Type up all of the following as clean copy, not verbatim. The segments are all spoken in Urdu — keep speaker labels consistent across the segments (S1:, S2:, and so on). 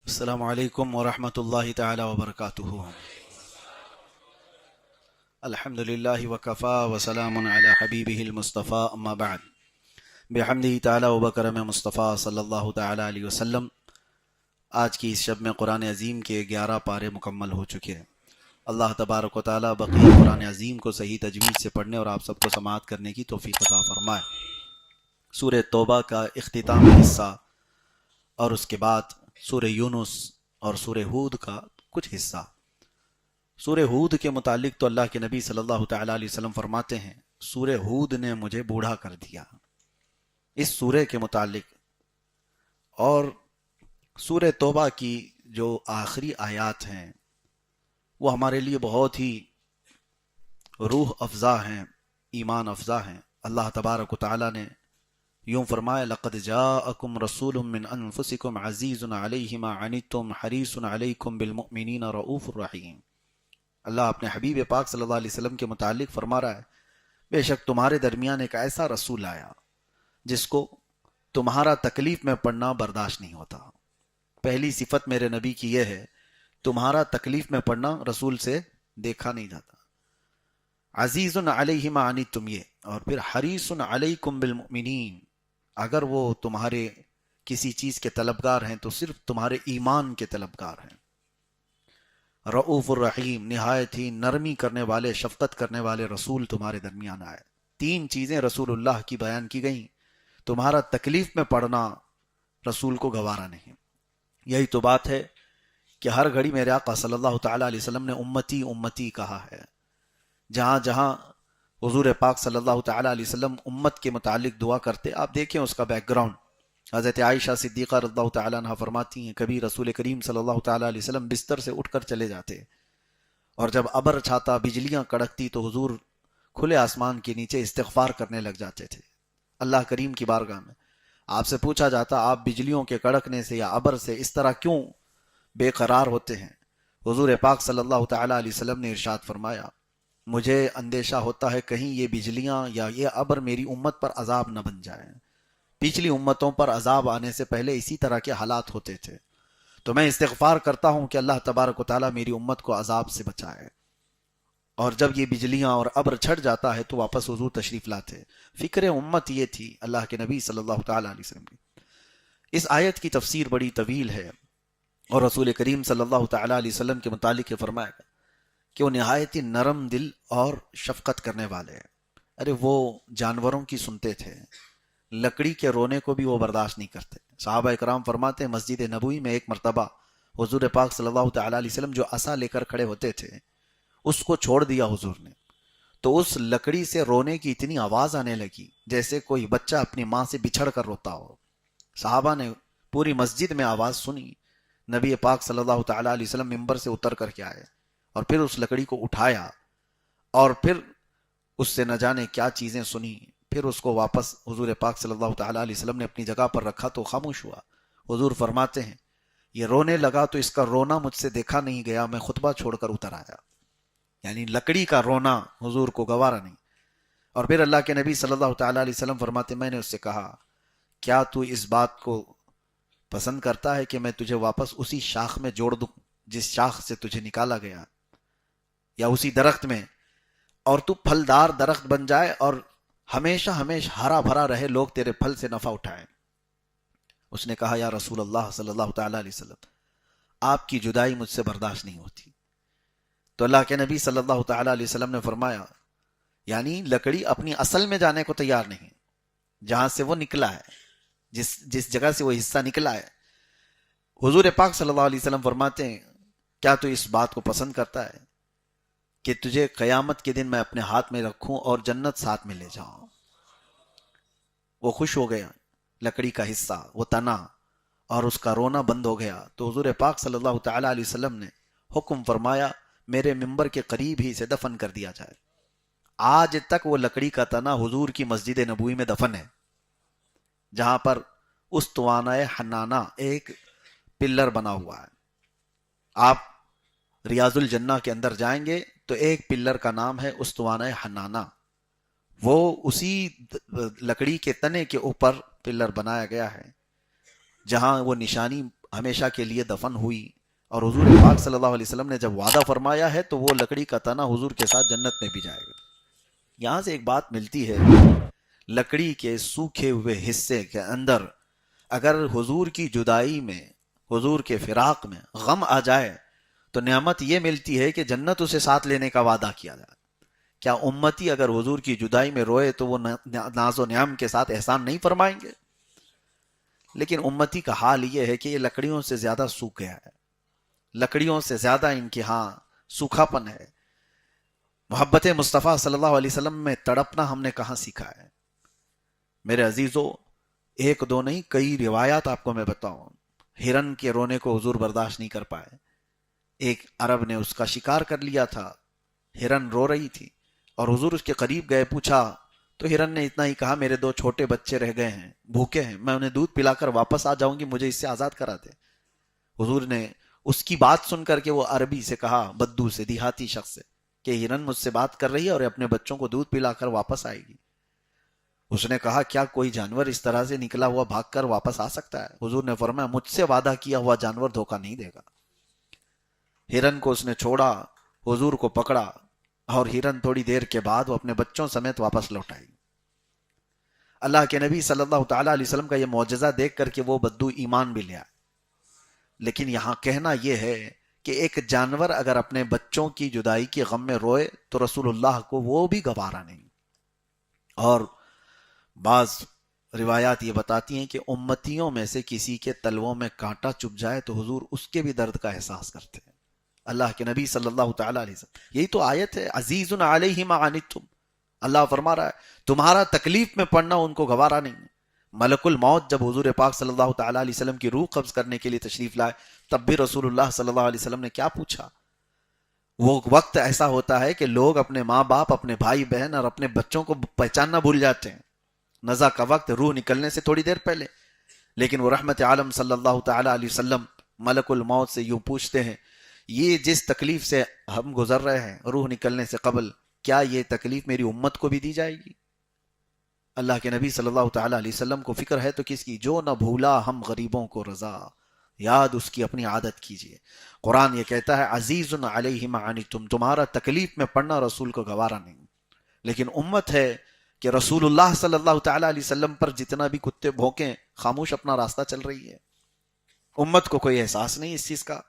S1: السلام علیکم ورحمۃ اللہ تعالی وبرکاتہ۔ الحمد للہ وکفا وسلام علی حبیبہ المصطفیٰ اما بعد۔ بحمدہ تعالی وبکرم مصطفیٰ صلی اللہ تعالی علیہ وسلم۔ آج کی اس شب میں قرآن عظیم کے 11 پارے مکمل ہو چکے ہیں۔ اللہ تبارک و تعالی بقیہ قرآن عظیم کو صحیح تجوید سے پڑھنے اور آپ سب کو سماعت کرنے کی توفیق عطا فرمائے۔ سورہ توبہ کا اختتامی حصہ اور اس کے بعد سورہ یونس اور سورہ ہود کا کچھ حصہ۔ سورہ ہود کے متعلق تو اللہ کے نبی صلی اللہ تعالی علیہ وسلم فرماتے ہیں، سورہ ہود نے مجھے بوڑھا کر دیا۔ اس سورہ کے متعلق اور سورہ توبہ کی جو آخری آیات ہیں وہ ہمارے لیے بہت ہی روح افزا ہیں، ایمان افزا ہیں۔ اللہ تبارک و تعالی نے یوں فرمایا، لقد جاءکم رسول من انفسکم عزیز علیہ ما عنتم حریص علیکم بالمؤمنین رؤوف الرحیم۔ اللہ اپنے حبیب پاک صلی اللہ علیہ وسلم کے متعلق فرما رہا ہے، بے شک تمہارے درمیان ایک ایسا رسول آیا جس کو تمہارا تکلیف میں پڑنا برداشت نہیں ہوتا۔ پہلی صفت میرے نبی کی یہ ہے، تمہارا تکلیف میں پڑنا رسول سے دیکھا نہیں جاتا۔ عزیز علیہ ما عنتم، یہ اور پھر حریص علیکم بالمؤمنین، اگر وہ تمہارے کسی چیز کے طلبگار ہیں تو صرف تمہارے ایمان کے طلبگار ہیں۔ رؤوف الرحیم، نہایت ہی نرمی کرنے والے، شفقت کرنے والے رسول تمہارے درمیان آئے۔ تین چیزیں رسول اللہ کی بیان کی گئیں۔ تمہارا تکلیف میں پڑنا رسول کو گوارا نہیں۔ یہی تو بات ہے کہ ہر گھڑی میرے آقا صلی اللہ تعالی علیہ وسلم نے امتی امتی کہا ہے۔ جہاں جہاں حضور پاک صلی اللہ تعالی علیہ وسلم امت کے متعلق دعا کرتے، آپ دیکھیں اس کا بیک گراؤنڈ۔ حضرت عائشہ صدیقہ رضی اللہ تعالی عنہ فرماتی ہیں، کبھی رسول کریم صلی اللہ تعالی علیہ وسلم بستر سے اٹھ کر چلے جاتے اور جب ابر چھاتا، بجلیاں کڑکتی تو حضور کھلے آسمان کے نیچے استغفار کرنے لگ جاتے تھے اللہ کریم کی بارگاہ میں۔ آپ سے پوچھا جاتا، آپ بجلیوں کے کڑکنے سے یا ابر سے اس طرح کیوں بے قرار ہوتے ہیں؟ حضور پاک صلی اللہ تعالی علیہ وسلم نے ارشاد فرمایا، مجھے اندیشہ ہوتا ہے کہیں یہ بجلیاں یا یہ ابر میری امت پر عذاب نہ بن جائیں۔ پچھلی امتوں پر عذاب آنے سے پہلے اسی طرح کے حالات ہوتے تھے، تو میں استغفار کرتا ہوں کہ اللہ تبارک و تعالیٰ میری امت کو عذاب سے بچائے۔ اور جب یہ بجلیاں اور ابر چھٹ جاتا ہے تو واپس حضور تشریف لاتے۔ فکر امت یہ تھی اللہ کے نبی صلی اللہ تعالی علیہ وسلم کی۔ اس آیت کی تفسیر بڑی طویل ہے اور رسول کریم صلی اللہ تعالی علیہ وسلم کے متعلق یہ فرمایا گیا کہ وہ نہایت ہی نرم دل اور شفقت کرنے والے ہیں۔ ارے وہ جانوروں کی سنتے تھے، لکڑی کے رونے کو بھی وہ برداشت نہیں کرتے۔ صحابہ اکرام فرماتے ہیں، مسجد نبوی میں ایک مرتبہ حضور پاک صلی اللہ تعالی علیہ وسلم جو عصا لے کر کھڑے ہوتے تھے اس کو چھوڑ دیا حضور نے، تو اس لکڑی سے رونے کی اتنی آواز آنے لگی جیسے کوئی بچہ اپنی ماں سے بچھڑ کر روتا ہو۔ صحابہ نے پوری مسجد میں آواز سنی، نبی پاک صلی اللہ تعالی علیہ وسلم ممبر سے اتر کر کے آئے اور پھر اس لکڑی کو اٹھایا اور پھر اس سے نہ جانے کیا چیزیں سنی، پھر اس کو واپس حضور پاک صلی اللہ تعالی علیہ وسلم نے اپنی جگہ پر رکھا تو خاموش ہوا۔ حضور فرماتے ہیں، یہ رونے لگا تو اس کا رونا مجھ سے دیکھا نہیں گیا، میں خطبہ چھوڑ کر اتر آیا۔ یعنی لکڑی کا رونا حضور کو گوارا نہیں۔ اور پھر اللہ کے نبی صلی اللہ تعالی علیہ وسلم فرماتے، میں نے اس سے کہا، کیا تو اس بات کو پسند کرتا ہے کہ میں تجھے واپس اسی شاخ میں جوڑ دوں جس شاخ سے تجھے نکالا گیا، یا اسی درخت میں، اور تو پھلدار درخت بن جائے اور ہمیشہ ہمیشہ ہرا بھرا رہے، لوگ تیرے پھل سے نفع اٹھائیں؟ اس نے کہا، یا رسول اللہ صلی اللہ تعالی علیہ وسلم، آپ کی جدائی مجھ سے برداشت نہیں ہوتی۔ تو اللہ کے نبی صلی اللہ تعالی علیہ وسلم نے فرمایا، یعنی لکڑی اپنی اصل میں جانے کو تیار نہیں، جہاں سے وہ نکلا ہے، جس جگہ سے وہ حصہ نکلا ہے۔ حضور پاک صلی اللہ علیہ وسلم فرماتے ہیں، کیا تو اس بات کو پسند کرتا ہے کہ تجھے قیامت کے دن میں اپنے ہاتھ میں رکھوں اور جنت ساتھ میں لے جاؤں؟ وہ خوش ہو گیا، لکڑی کا حصہ، وہ تنا اور اس کا رونا بند ہو گیا۔ تو حضور پاک صلی اللہ تعالی علیہ وسلم نے حکم فرمایا، میرے ممبر کے قریب ہی سے دفن کر دیا جائے۔ آج تک وہ لکڑی کا تنا حضور کی مسجد نبوی میں دفن ہے، جہاں پر استوانہ حنانہ ایک پلر بنا ہوا ہے۔ آپ ریاض الجنہ کے اندر جائیں گے تو ایک پلر کا نام ہے استوانہ حنانہ، وہ اسی لکڑی کے تنے کے اوپر پلر بنایا گیا ہے، جہاں وہ نشانی ہمیشہ کے لیے دفن ہوئی، اور حضور پاک صلی اللہ علیہ وسلم نے جب وعدہ فرمایا ہے تو وہ لکڑی کا تنا حضور کے ساتھ جنت میں بھی جائے گا۔ یہاں سے ایک بات ملتی ہے، لکڑی کے سوکھے ہوئے حصے کے اندر اگر حضور کی جدائی میں، حضور کے فراق میں غم آ جائے تو نعمت یہ ملتی ہے کہ جنت اسے ساتھ لینے کا وعدہ کیا جائے۔ کیا امتی اگر حضور کی جدائی میں روئے تو وہ ناز و نعم کے ساتھ احسان نہیں فرمائیں گے؟ لیکن امتی کا حال یہ ہے کہ یہ لکڑیوں سے زیادہ سوکھ گیا ہے، لکڑیوں سے زیادہ ان کے ہاں سوکھا پن ہے۔ محبت مصطفیٰ صلی اللہ علیہ وسلم میں تڑپنا ہم نے کہاں سیکھا ہے؟ میرے عزیزو، ایک دو نہیں کئی روایات آپ کو میں بتاؤں۔ ہرن کے رونے کو حضور برداشت نہیں کر پائے، ایک عرب نے اس کا شکار کر لیا تھا، ہرن رو رہی تھی اور حضور اس کے قریب گئے، پوچھا تو ہرن نے اتنا ہی کہا، میرے دو چھوٹے بچے رہ گئے ہیں، بھوکے ہیں، میں انہیں دودھ پلا کر واپس آ جاؤں گی، مجھے اس سے آزاد کرا دے۔ حضور نے اس کی بات سن کر کے وہ عربی سے کہا، بدو سے، دیہاتی شخص سے، کہ ہرن مجھ سے بات کر رہی ہے اور اپنے بچوں کو دودھ پلا کر واپس آئے گی۔ اس نے کہا، کیا کوئی جانور اس طرح سے نکلا ہوا بھاگ کر واپس آ سکتا ہے؟ حضور نے فرمایا، مجھ سے وعدہ کیا ہوا جانور دھوکہ نہیں دے گا۔ ہرن کو اس نے چھوڑا، حضور کو پکڑا، اور ہرن تھوڑی دیر کے بعد وہ اپنے بچوں سمیت واپس لوٹ آئی۔ اللہ کے نبی صلی اللہ تعالی علیہ وسلم کا یہ معجزہ دیکھ کر کے وہ بدو ایمان بھی لیا۔ لیکن یہاں کہنا یہ ہے کہ ایک جانور اگر اپنے بچوں کی جدائی کے غم میں روئے تو رسول اللہ کو وہ بھی گوارا نہیں۔ اور بعض روایات یہ بتاتی ہیں کہ امتیوں میں سے کسی کے تلووں میں کانٹا چبھ جائے تو حضور اس کے بھی درد کا احساس کرتے ہیں۔ اللہ کے نبی صلی اللہ تعالی علیہ وسلم، یہی تو آیت ہے، عزیز علیہ ما عنتم، اللہ فرما رہا ہے تمہارا تکلیف میں پڑنا ان کو گوارا نہیں۔ ملک الموت جب حضور پاک صلی اللہ تعالی علیہ وسلم کی روح قبض کرنے کے لیے تشریف لائے، تب بھی رسول اللہ صلی اللہ علیہ وسلم نے کیا پوچھا؟ وہ وقت ایسا ہوتا ہے کہ لوگ اپنے ماں باپ، اپنے بھائی بہن اور اپنے بچوں کو پہچاننا بھول جاتے ہیں، نزا کا وقت روح نکلنے سے تھوڑی دیر پہلے، لیکن وہ رحمت عالم صلی اللہ تعالی علیہ وسلم ملک الموت سے یوں پوچھتے ہیں، یہ جس تکلیف سے ہم گزر رہے ہیں روح نکلنے سے قبل، کیا یہ تکلیف میری امت کو بھی دی جائے گی؟ اللہ کے نبی صلی اللہ تعالی علیہ وسلم کو فکر ہے تو کس کی؟ جو نہ بھولا ہم غریبوں کو رضا، یاد اس کی اپنی عادت کیجئے۔ قرآن یہ کہتا ہے، عزیز علیہ ما عنتم، تمہارا تکلیف میں پڑنا رسول کو گوارا نہیں۔ لیکن امت ہے کہ رسول اللہ صلی اللہ تعالی علیہ وسلم پر جتنا بھی کتے بھونکیں، خاموش اپنا راستہ چل رہی ہے، امت کو کوئی احساس نہیں اس چیز کا۔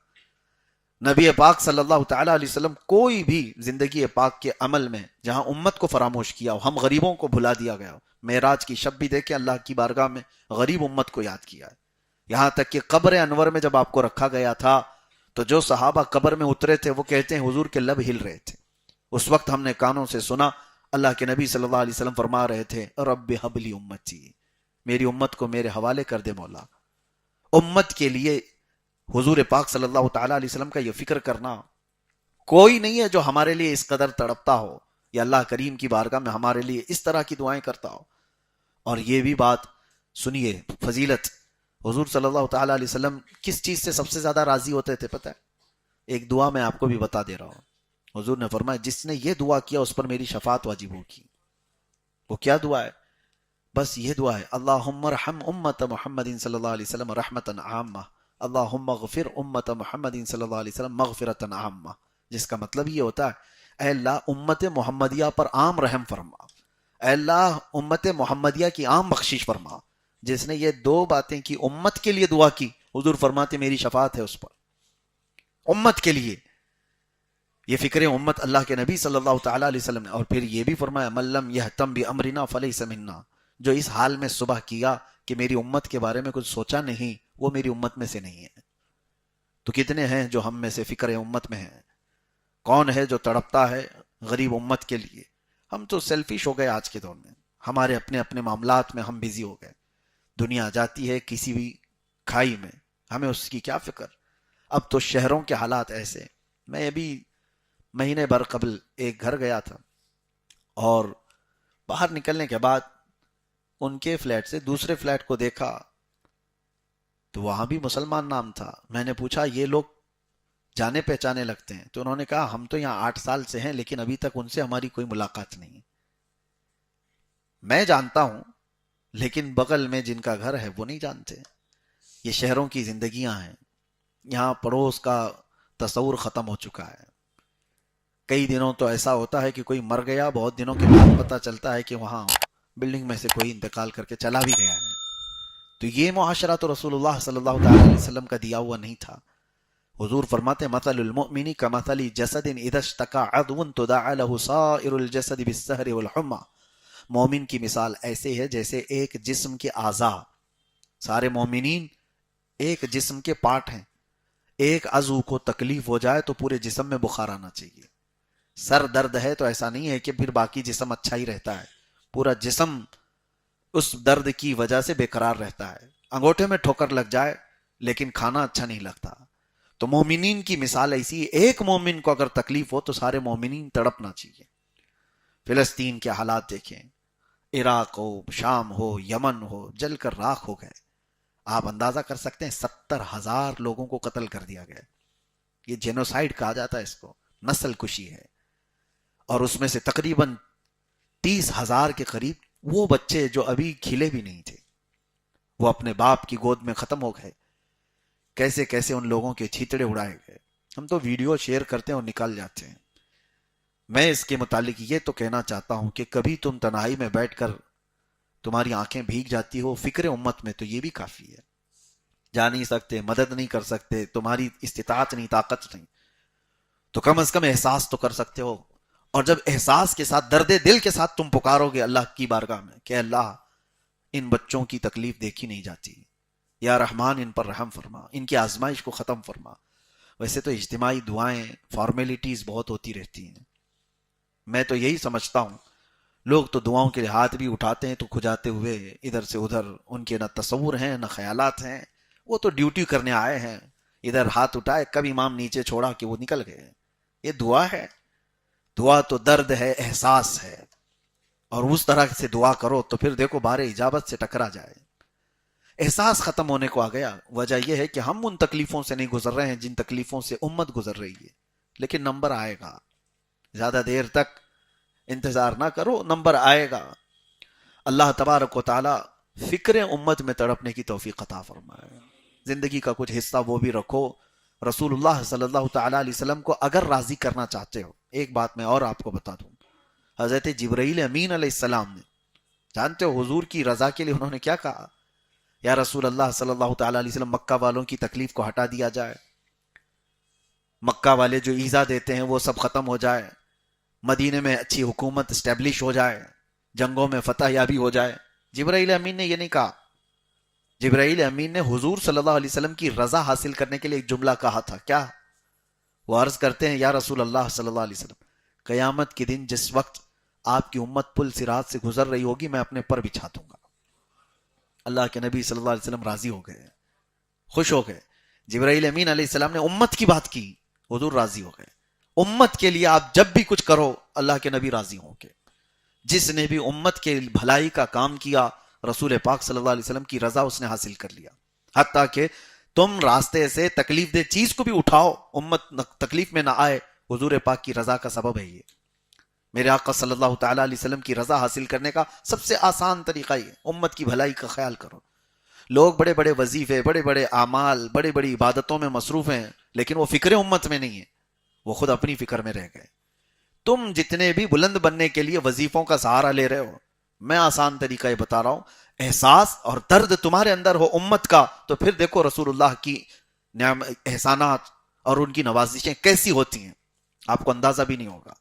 S1: نبی پاک صلی اللہ تعالی علیہ وسلم کوئی بھی زندگی پاک کے عمل میں جہاں امت کو فراموش کیا ہو، ہم غریبوں کو بھلا دیا گیا ہو، معراج کی شب بھی دیکھیں اللہ کی بارگاہ میں غریب امت کو یاد کیا ہے۔ یہاں تک کہ قبر انور میں جب آپ کو رکھا گیا تھا تو جو صحابہ قبر میں اترے تھے وہ کہتے ہیں حضور کے لب ہل رہے تھے۔ اس وقت ہم نے کانوں سے سنا اللہ کے نبی صلی اللہ علیہ وسلم فرما رہے تھے، رب ہب لی امتی، میری امت کو میرے حوالے کر دے مولا۔ امت کے لیے حضور پاک صلی اللہ تعالی علیہ وسلم کا یہ فکر کرنا، کوئی نہیں ہے جو ہمارے لیے اس قدر تڑپتا ہو یا اللہ کریم کی بارگاہ میں ہمارے لیے اس طرح کی دعائیں کرتا ہو۔ اور یہ بھی بات سنیے، فضیلت، حضور صلی اللہ تعالی علیہ وسلم کس چیز سے سب سے زیادہ راضی ہوتے تھے پتہ ہے؟ ایک دعا میں آپ کو بھی بتا دے رہا ہوں۔ حضور نے فرمایا، جس نے یہ دعا کیا اس پر میری شفاعت واجب ہوگی۔ وہ کیا دعا ہے؟ بس یہ دعا ہے، اللہم ارحم امت محمد صلی اللہ علیہ وسلم رحمتا عامہ، اللہم اغفر امت محمد صلی اللہ علیہ وسلم مغفرتا عامہ، جس کا مطلب یہ ہوتا ہے، اے اللہ امت محمدیہ پر عام رحم فرما، اے اللہ امت محمدیہ کی عام بخشش فرما۔ جس نے یہ دو باتیں کی، امت کے لیے دعا کی، حضور فرماتے میری شفاعت ہے اس پر، امت کے لیے۔ یہ فکر امت اللہ کے نبی صلی اللہ تعالی علیہ وسلم نے، اور پھر یہ بھی فرمایا، من لم یہتم بامرنا فلیس منا، جو اس حال میں صبح کیا کہ میری امت کے بارے میں کچھ سوچا نہیں، وہ میری امت میں سے نہیں ہے۔ تو کتنے ہیں جو ہم میں سے فکر امت میں ہیں؟ کون ہے جو تڑپتا ہے غریب امت کے لیے؟ ہم تو سیلفش ہو گئے آج کے دور میں، ہمارے اپنے اپنے معاملات میں ہم بزی ہو گئے۔ دنیا جاتی ہے کسی بھی کھائی میں، ہمیں اس کی کیا فکر۔ اب تو شہروں کے حالات ایسے، میں ابھی مہینے بھر قبل ایک گھر گیا تھا، اور باہر نکلنے کے بعد ان کے فلیٹ سے دوسرے فلیٹ کو دیکھا تو وہاں بھی مسلمان نام تھا۔ میں نے پوچھا یہ لوگ جانے پہچانے لگتے ہیں؟ تو انہوں نے کہا ہم تو یہاں 8 سال سے ہیں لیکن ابھی تک ان سے ہماری کوئی ملاقات نہیں۔ میں جانتا ہوں لیکن بغل میں جن کا گھر ہے وہ نہیں جانتے۔ یہ شہروں کی زندگیاں ہیں، یہاں پڑوس کا تصور ختم ہو چکا ہے۔ کئی دنوں تو ایسا ہوتا ہے کہ کوئی مر گیا، بہت دنوں کے بعد پتہ چلتا ہے کہ وہاں بلڈنگ میں سے کوئی انتقال کر کے چلا بھی گیا ہے۔ تو یہ معاشرہ تو رسول اللہ صلی اللہ تعالی علیہ وسلم کا دیا ہوا نہیں تھا۔ حضور فرماتے مثل المؤمن کمثل جسد اذا اشتكى عضو تداعى له سائر الجسد بالسهر والحمى، مومن کی مثال ایسے ہے جیسے ایک جسم کے اعضاء، سارے مومنین ایک جسم کے پارٹ ہیں، ایک عضو کو تکلیف ہو جائے تو پورے جسم میں بخار آنا چاہیے۔ سر درد ہے تو ایسا نہیں ہے کہ پھر باقی جسم اچھا ہی رہتا ہے، پورا جسم اس درد کی وجہ سے بے قرار رہتا ہے۔ انگوٹھے میں ٹھوکر لگ جائے لیکن کھانا اچھا نہیں لگتا۔ تو مومنین کی مثال ایسی ہے، ایک مومن کو اگر تکلیف ہو تو سارے مومنین تڑپنا چاہیے۔ فلسطین کے حالات دیکھیں، عراق ہو، شام ہو، یمن ہو، جل کر راکھ ہو گئے۔ آپ اندازہ کر سکتے ہیں 70,000 لوگوں کو قتل کر دیا گیا۔ یہ جینوسائیڈ کہا جاتا ہے اس کو، نسل کشی ہے۔ اور اس میں سے تقریباً 30,000 کے قریب وہ بچے جو ابھی کھلے بھی نہیں تھے، وہ اپنے باپ کی گود میں ختم ہو گئے۔ کیسے کیسے ان لوگوں کے چھیتڑے اڑائے گئے۔ ہم تو ویڈیو شیئر کرتے ہیں اور نکال جاتے ہیں۔ میں اس کے متعلق یہ تو کہنا چاہتا ہوں کہ کبھی تم تنہائی میں بیٹھ کر تمہاری آنکھیں بھیگ جاتی ہو فکر امت میں، تو یہ بھی کافی ہے۔ جا نہیں سکتے، مدد نہیں کر سکتے، تمہاری استطاعت نہیں، طاقت نہیں، تو کم از کم احساس تو کر سکتے ہو۔ اور جب احساس کے ساتھ، درد دل کے ساتھ تم پکارو گے اللہ کی بارگاہ میں کہ اللہ ان بچوں کی تکلیف دیکھی نہیں جاتی، یا رحمان ان پر رحم فرما، ان کی آزمائش کو ختم فرما۔ ویسے تو اجتماعی دعائیں، فارمیلٹیز بہت ہوتی رہتی ہیں۔ میں تو یہی سمجھتا ہوں، لوگ تو دعاؤں کے ہاتھ بھی اٹھاتے ہیں تو کھجاتے ہوئے ادھر سے ادھر، ان کے نہ تصور ہیں نہ خیالات ہیں، وہ تو ڈیوٹی کرنے آئے ہیں، ادھر ہاتھ اٹھائے، کب امام نیچے چھوڑا کہ وہ نکل گئے۔ یہ دعا ہے؟ دعا تو درد ہے، احساس ہے، اور اس طرح سے دعا کرو تو پھر دیکھو بارے اجابت سے ٹکرا جائے۔ احساس ختم ہونے کو آ گیا۔ وجہ یہ ہے کہ ہم ان تکلیفوں سے نہیں گزر رہے ہیں جن تکلیفوں سے امت گزر رہی ہے، لیکن نمبر آئے گا۔ زیادہ دیر تک انتظار نہ کرو، نمبر آئے گا۔ اللہ تبارک و تعالی فکر امت میں تڑپنے کی توفیق عطا فرمائے۔ زندگی کا کچھ حصہ وہ بھی رکھو۔ رسول اللہ صلی اللہ تعالی علیہ وسلم کو اگر راضی کرنا چاہتے ہو، ایک بات میں اور آپ کو بتا دوں، حضرت جبرائیل امین علیہ السلام نے، جانتے ہو حضور کی رضا کے لیے انہوں نے کیا کہا؟ یا رسول اللہ صلی اللہ تعالی علیہ وسلم، مکہ والوں کی تکلیف کو ہٹا دیا جائے، مکہ والے جو ایذا دیتے ہیں وہ سب ختم ہو جائے، مدینے میں اچھی حکومت اسٹیبلش ہو جائے، جنگوں میں فتح یابی ہو جائے۔ جبرائیل امین نے یہ نہیں کہا۔ جبرائیل امین نے حضور صلی اللہ علیہ وسلم کی رضا حاصل کرنے کے لیے ایک جملہ کہا تھا، کیا؟ وہ عرض کرتے ہیں، یا رسول اللہ صلی اللہ علیہ وسلم، قیامت کے دن جس وقت آپ کی امت پل صراط سے گزر رہی ہوگی، میں اپنے پر بچھا دوں گا۔ اللہ کے نبی صلی اللہ علیہ وسلم راضی ہو گئے، خوش ہو گئے۔ جبرائیل امین علیہ السلام نے امت کی بات کی، حضور راضی ہو گئے۔ امت کے لیے آپ جب بھی کچھ کرو، اللہ کے نبی راضی ہوں گے۔ جس نے بھی امت کے بھلائی کا کام کیا، رسول پاک صلی اللہ علیہ وسلم کی رضا اس نے حاصل کر لیا۔ حتیٰ کہ تم راستے سے تکلیف دہ چیز کو بھی اٹھاؤ، امت تکلیف میں نہ آئے، حضور پاک کی رضا کا سبب ہے یہ۔ میرے آقا صلی اللہ تعالی علیہ وسلم کی رضا حاصل کرنے کا سب سے آسان طریقہ یہ، امت کی بھلائی کا خیال کرو۔ لوگ بڑے بڑے وظیفے، بڑے بڑے اعمال، بڑی بڑی عبادتوں میں مصروف ہیں، لیکن وہ فکر امت میں نہیں ہے، وہ خود اپنی فکر میں رہ گئے۔ تم جتنے بھی بلند بننے کے لیے وظیفوں کا سہارا لے رہے ہو، میں آسان طریقہ یہ بتا رہا ہوں، احساس اور درد تمہارے اندر ہو امت کا، تو پھر دیکھو رسول اللہ کی احسانات اور ان کی نوازشیں کیسی ہوتی ہیں، آپ کو اندازہ بھی نہیں ہوگا۔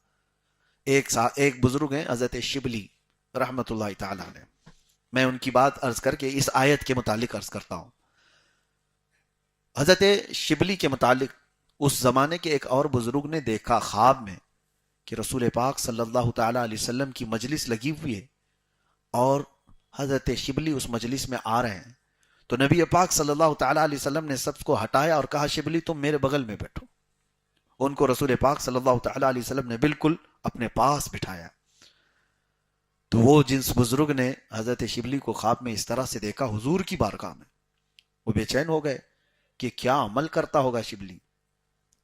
S1: ایک بزرگ ہیں حضرت شبلی رحمت اللہ تعالی علیہ، میں ان کی بات عرض کر کے اس آیت کے متعلق عرض کرتا ہوں۔ حضرت شبلی کے متعلق اس زمانے کے ایک اور بزرگ نے دیکھا خواب میں کہ رسول پاک صلی اللہ تعالی علیہ وسلم کی مجلس لگی ہوئی ہے اور حضرت شبلی اس مجلس میں آ رہے ہیں۔ تو نبی پاک صلی اللہ تعالی علیہ وسلم نے سب کو ہٹایا اور کہا، شبلی تم میرے بغل میں بیٹھو۔ ان کو رسول پاک صلی اللہ تعالی علیہ وسلم نے بالکل اپنے پاس بٹھایا۔ تو وہ جس بزرگ نے حضرت شبلی کو خواب میں اس طرح سے دیکھا حضور کی بارگاہ میں، وہ بے چین ہو گئے کہ کیا عمل کرتا ہوگا شبلی۔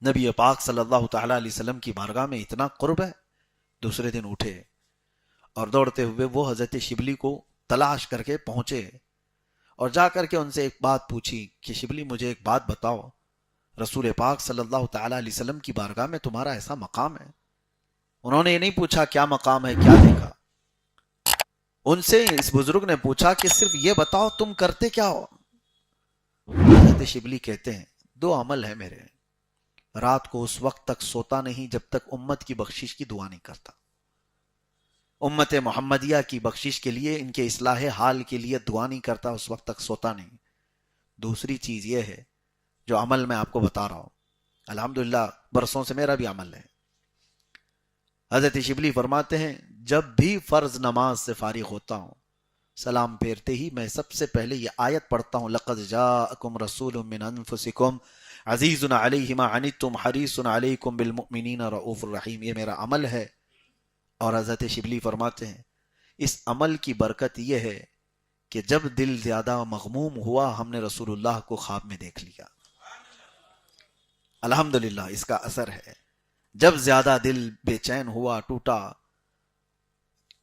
S1: نبی پاک صلی اللہ تعالی علیہ وسلم کی بارگاہ میں اتنا قرب ہے۔ دوسرے دن اٹھے اور دوڑتے ہوئے وہ حضرت شبلی کو تلاش کر کے پہنچے اور جا کر کے ان سے ایک بات پوچھی کہ شبلی مجھے ایک بات بتاؤ، رسول پاک صلی اللہ تعالیٰ علیہ وسلم کی بارگاہ میں تمہارا ایسا مقام ہے؟ انہوں نے یہ نہیں پوچھا کیا مقام ہے، کیا دیکھا، ان سے اس بزرگ نے پوچھا کہ صرف یہ بتاؤ تم کرتے کیا ہو؟ حضرت شبلی کہتے ہیں 2 عمل ہے میرے، رات کو اس وقت تک سوتا نہیں جب تک امت کی بخشش کی دعا نہیں کرتا، امت محمدیہ کی بخشش کے لیے، ان کے اصلاح حال کے لیے دعا نہیں کرتا، اس وقت تک سوتا نہیں۔ دوسری چیز یہ ہے جو عمل میں آپ کو بتا رہا ہوں، الحمدللہ برسوں سے میرا بھی عمل ہے۔ حضرت شبلی فرماتے ہیں جب بھی فرض نماز سے فارغ ہوتا ہوں، سلام پھیرتے ہی میں سب سے پہلے یہ آیت پڑھتا ہوں، لقد جاءکم رسول من انفسکم عزیز علیہ ما عنتم حریص علیکم بالمؤمنین رؤوف الرحیم۔ یہ میرا عمل ہے۔ اور حضرت شبلی فرماتے ہیں اس عمل کی برکت یہ ہے کہ جب دل زیادہ مغموم ہوا ہم نے رسول اللہ کو خواب میں دیکھ لیا۔ الحمدللہ اس کا اثر ہے، جب زیادہ دل بے چین ہوا، ٹوٹا،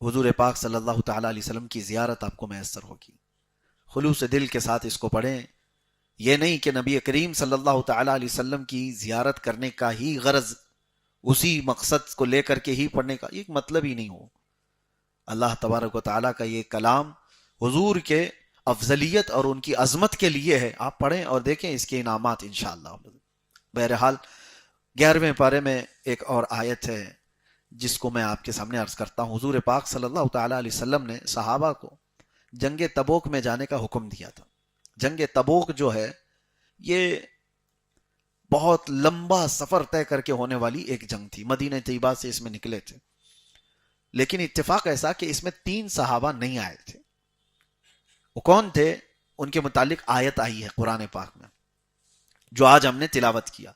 S1: حضور پاک صلی اللہ تعالیٰ علیہ وسلم کی زیارت آپ کو میسر ہوگی۔ خلوص دل کے ساتھ اس کو پڑھیں، یہ نہیں کہ نبی کریم صلی اللہ تعالیٰ علیہ وسلم کی زیارت کرنے کا ہی غرض، اسی مقصد کو لے کر کے ہی پڑھنے کا ایک مطلب ہی نہیں ہو۔ اللہ تبارک و تعالیٰ کا یہ کلام حضور کے افضلیت اور ان کی عظمت کے لیے ہے، آپ پڑھیں اور دیکھیں اس کے انعامات انشاءاللہ۔ بہرحال 11ویں پارے میں ایک اور آیت ہے جس کو میں آپ کے سامنے عرض کرتا ہوں۔ حضور پاک صلی اللہ تعالیٰ علیہ وسلم نے صحابہ کو جنگ تبوک میں جانے کا حکم دیا تھا۔ جنگ تبوک جو ہے یہ بہت لمبا سفر طے کر کے ہونے والی ایک جنگ تھی، مدینہ طیبہ سے اس میں نکلے تھے، لیکن اتفاق ایسا کہ اس میں 3 صحابہ نہیں آئے تھے۔ وہ کون تھے؟ ان کے متعلق آیت آئی ہے قرآن پاک میں جو آج ہم نے تلاوت کیا۔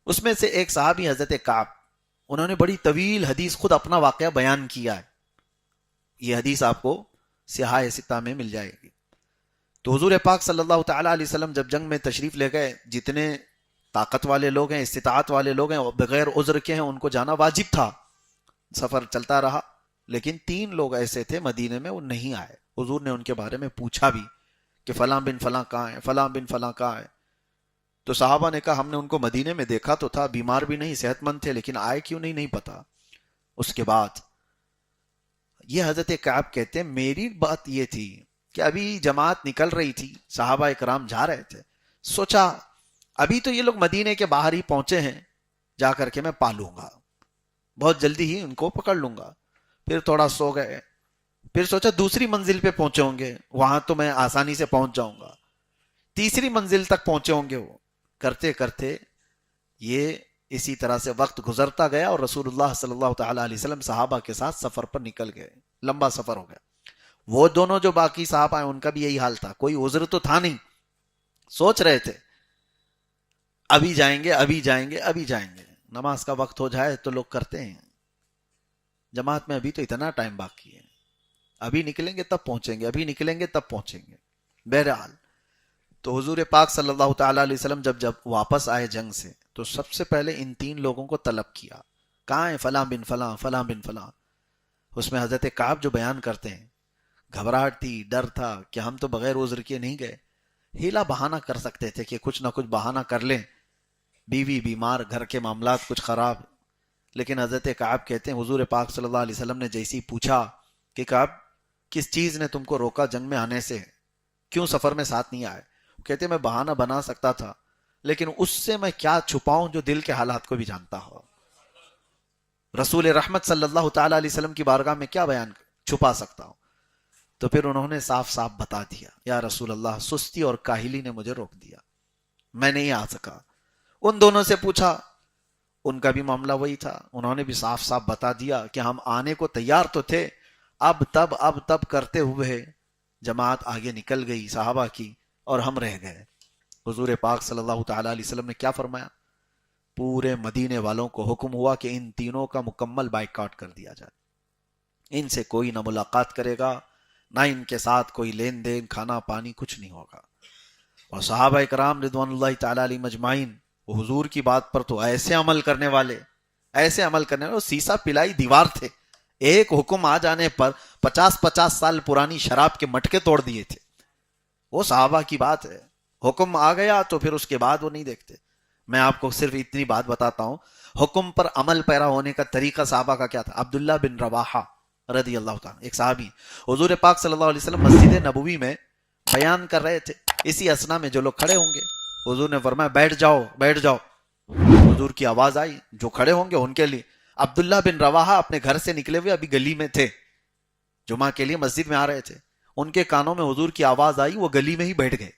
S1: اس میں سے ایک صحابی حضرت کعب، انہوں نے بڑی طویل حدیث خود اپنا واقعہ بیان کیا ہے، یہ حدیث آپ کو سیاہ ستہ میں مل جائے گی۔ تو حضور پاک صلی اللہ تعالیٰ علیہ وسلم جب جنگ میں تشریف لے گئے، جتنے طاقت والے لوگ ہیں، استطاعت والے لوگ ہیں اور بغیر عذر کے ہیں ان کو جانا واجب تھا، سفر چلتا رہا، لیکن 3 لوگ ایسے تھے مدینے میں وہ نہیں آئے۔ حضور نے ان کے بارے میں پوچھا بھی کہ فلاں بن فلاں کہاں ہے، فلاں بن فلاں کہاں ہے؟ تو صحابہ نے کہا ہم نے ان کو مدینے میں دیکھا تو تھا، بیمار بھی نہیں، صحت مند تھے، لیکن آئے کیوں نہیں پتا۔ اس کے بعد یہ حضرت کعب کہتے ہیں میری بات یہ تھی کہ ابھی جماعت نکل رہی تھی، صحابہ اکرام جا رہے تھے، سوچا ابھی تو یہ لوگ مدینے کے باہر ہی پہنچے ہیں، جا کر کے میں پالوں گا، بہت جلدی ہی ان کو پکڑ لوں گا۔ پھر تھوڑا سو گئے، پھر سوچا دوسری منزل پہ پہنچے ہوں گے، وہاں تو میں آسانی سے پہنچ جاؤں گا، تیسری منزل تک پہنچے ہوں گے۔ وہ کرتے کرتے یہ اسی طرح سے وقت گزرتا گیا اور رسول اللہ صلی اللہ تعالیٰ علیہ وسلم صحابہ کے ساتھ سفر پر نکل گئے، لمبا سفر ہو گیا۔ وہ دونوں جو باقی صحابہ ہیں ان کا بھی یہی حال تھا، کوئی عذر تو تھا نہیں، سوچ رہے تھے ابھی جائیں گے، ابھی جائیں گے، ابھی جائیں گے، نماز کا وقت ہو جائے تو لوگ کرتے ہیں، جماعت میں ابھی تو اتنا ٹائم باقی ہے، ابھی نکلیں گے تب پہنچیں گے، ابھی نکلیں گے تب پہنچیں گے۔ بہرحال تو حضور پاک صلی اللہ تعالیٰ علیہ وسلم جب واپس آئے جنگ سے تو سب سے پہلے ان 3 لوگوں کو طلب کیا، کہاں ہیں؟ فلاں بن فلاں، فلاں بن فلاں۔ اس میں حضرت کعب جو بیان کرتے ہیں گھبراہٹ تھی، ڈر تھا کہ ہم تو بغیر عذر کیے نہیں گئے، ہیلا بہانہ کر سکتے تھے کہ کچھ نہ کچھ بہانہ کر لیں، بیوی بیمار، گھر کے معاملات کچھ خراب، لیکن حضرت کعب کہتے ہیں حضور پاک صلی اللہ علیہ وسلم نے جیسی پوچھا کہ کعب کس چیز نے تم کو روکا جنگ میں آنے سے، کیوں سفر میں ساتھ نہیں آئے؟ کہتے میں بہانہ بنا سکتا تھا لیکن اس سے میں کیا چھپاؤں جو دل کے حالات کو بھی جانتا ہو، رسول رحمت صلی اللہ تعالیٰ علیہ وسلم کی بارگاہ میں کیا بیان چھپا سکتا ہوں؟ تو پھر انہوں نے صاف صاف بتا دیا یا رسول اللہ سستی اور کاہلی نے مجھے روک دیا، میں نہیں آ سکا۔ ان دونوں سے پوچھا، ان کا بھی معاملہ وہی تھا، انہوں نے بھی صاف صاف بتا دیا کہ ہم آنے کو تیار تو تھے، اب تب کرتے ہوئے جماعت آگے نکل گئی صحابہ کی اور ہم رہ گئے۔ حضور پاک صلی اللہ تعالیٰ علیہ وسلم نے کیا فرمایا؟ پورے مدینے والوں کو حکم ہوا کہ ان تینوں کا مکمل بائیکاٹ کر دیا جائے، ان سے کوئی نہ ملاقات کرے گا، نہ ان کے ساتھ کوئی لین دین، کھانا پانی کچھ نہیں ہوگا۔ اور صحابہ اکرام رضوان اللہ تعالیٰ علیہ مجمعین وہ حضور کی بات پر تو ایسے عمل کرنے والے، سیسا پلائی دیوار تھے، ایک حکم آ جانے پر 50 سال پرانی شراب کے مٹکے توڑ دیے تھے، وہ صحابہ کی بات ہے، حکم آ گیا تو پھر اس کے بعد وہ نہیں دیکھتے۔ میں آپ کو صرف اتنی بات بتاتا ہوں، حکم پر عمل پیرا ہونے کا طریقہ صحابہ کا کیا تھا۔ عبداللہ بن رواحہ رضی اللہ تعالیٰ، ایک صحابی، حضور پاک صلی اللہ علیہ وسلم مسجد نبوی میں بیان کر رہے تھے، اسی اسنا میں جو لوگ کھڑے ہوں گے حضور نے فرمایا بیٹھ جاؤ بیٹھ جاؤ۔ حضور کی آواز آئی، جو کھڑے ہوں گے ان کے لیے۔ عبداللہ بن رواحہ اپنے گھر سے نکلے ہوئے ابھی گلی میں تھے، جمعہ کے لیے مسجد میں آ رہے تھے، ان کے کانوں میں حضور کی آواز آئی، وہ گلی میں ہی بیٹھ گئے،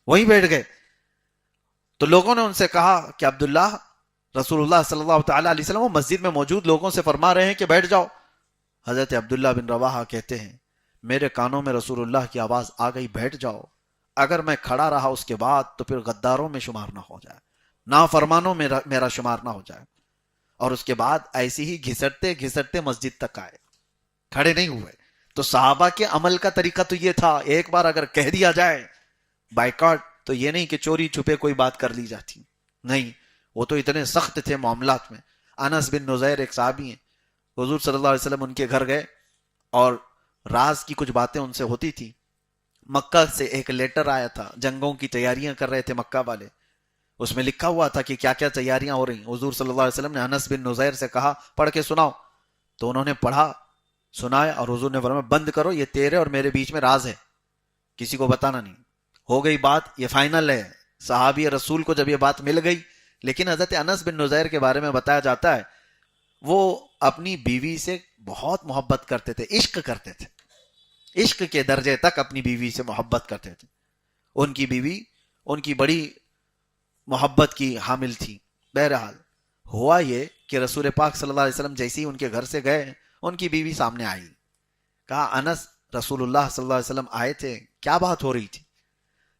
S1: وہیں بیٹھ گئے۔ تو لوگوں نے ان سے کہا کہ عبداللہ، رسول اللہ صلی اللہ تعالیٰ علیہ وسلم وہ مسجد میں موجود لوگوں سے فرما رہے ہیں کہ بیٹھ جاؤ۔ حضرت عبداللہ بن رواحہ کہتے ہیں میرے کانوں میں رسول اللہ کی آواز آ گئی بیٹھ جاؤ، اگر میں کھڑا رہا اس کے بعد تو پھر غداروں میں شمار نہ ہو جائے، نافرمانوں میں میرا شمار نہ ہو جائے۔ اور اس کے بعد ایسی ہی گھسٹتے گھسٹتے مسجد تک آئے، کھڑے نہیں ہوئے۔ تو صحابہ کے عمل کا طریقہ تو یہ تھا، ایک بار اگر کہہ دیا جائے بائیکاٹ، تو یہ نہیں کہ چوری چھپے کوئی بات کر لی جاتی، نہیں، وہ تو اتنے سخت تھے معاملات میں۔ انس بن نزیر ایک صحابی ہیں، حضور صلی اللہ علیہ وسلم ان کے گھر گئے اور راز کی کچھ باتیں ان سے ہوتی تھی۔ مکہ سے ایک لیٹر آیا تھا، جنگوں کی تیاریاں کر رہے تھے مکہ والے، اس میں لکھا ہوا تھا کہ کیا کیا تیاریاں ہو رہی۔ حضور صلی اللہ علیہ وسلم نے انس بن نزیر سے کہا پڑھ کے سناؤ، تو انہوں نے پڑھا، سنایا، اور حضور نے فرمایا بند کرو، یہ تیرے اور میرے بیچ میں راز ہے، کسی کو بتانا نہیں۔ ہو گئی بات، یہ فائنل ہے۔ صحابی رسول کو جب یہ بات مل گئی، لیکن حضرت انس بن نزیر کے بارے میں بتایا جاتا ہے وہ اپنی بیوی سے بہت محبت کرتے تھے، عشق کرتے تھے، عشق کے درجے تک اپنی بیوی سے محبت کرتے تھے۔ ان کی بیوی ان کی بڑی محبت کی حامل تھی۔ بہرحال ہوا یہ کہ رسول پاک صلی اللہ علیہ وسلم جیسے ہی ان کے گھر سے گئے، ان کی بیوی سامنے آئی، کہا انس، رسول اللہ صلی اللہ علیہ وسلم آئے تھے، کیا بات ہو رہی تھی؟